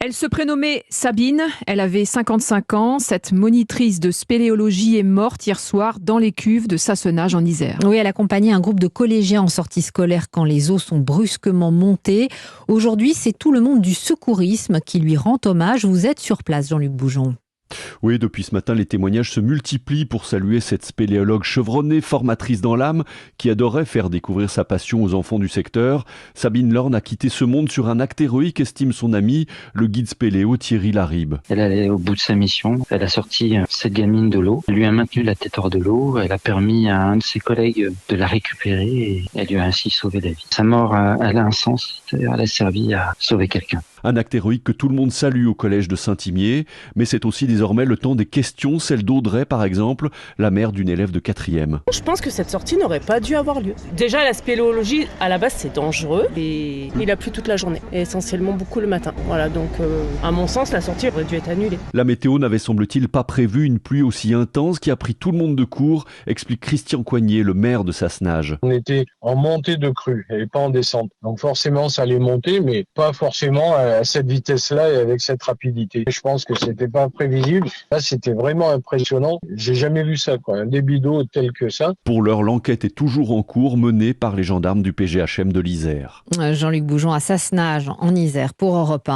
Elle se prénommait Sabine, elle avait 55 ans. Cette monitrice de spéléologie est morte hier soir dans les cuves de Sassenage en Isère. Oui, elle accompagnait un groupe de collégiens en sortie scolaire quand les eaux sont brusquement montées. Aujourd'hui, c'est tout le monde du secourisme qui lui rend hommage. Vous êtes sur place, Jean-Luc Boujon. Oui, depuis ce matin, les témoignages se multiplient pour saluer cette spéléologue chevronnée, formatrice dans l'âme, qui adorait faire découvrir sa passion aux enfants du secteur. Sabine Lorne a quitté ce monde sur un acte héroïque, estime son ami, le guide spéléo Thierry Laribe. Elle allait au bout de sa mission. Elle a sorti cette gamine de l'eau. Elle lui a maintenu la tête hors de l'eau. Elle a permis à un de ses collègues de la récupérer et elle lui a ainsi sauvé la vie. Sa mort, elle a un sens. Elle a servi à sauver quelqu'un. Un acte héroïque que tout le monde salue au collège de Saint-Imier, mais c'est aussi désormais le temps des questions, celle d'Audrey par exemple, la mère d'une élève de 4e. Je pense que cette sortie n'aurait pas dû avoir lieu. Déjà la spéléologie, à la base c'est dangereux et il a plu toute la journée, et essentiellement beaucoup le matin. Voilà, donc à mon sens la sortie aurait dû être annulée. La météo n'avait semble-t-il pas prévu une pluie aussi intense qui a pris tout le monde de court, explique Christian Coignet, le maire de Sassenage. On était en montée de crue et pas en descente. Donc forcément ça allait monter, mais pas forcément à cette vitesse-là et avec cette rapidité. Je pense que c'était pas prévisible. Là, c'était vraiment impressionnant. J'ai jamais vu ça, quoi. Un débit d'eau tel que ça. Pour l'heure, l'enquête est toujours en cours, menée par les gendarmes du PGHM de l'Isère. Jean-Luc Boujon à Sassenage, en Isère, pour Europe 1.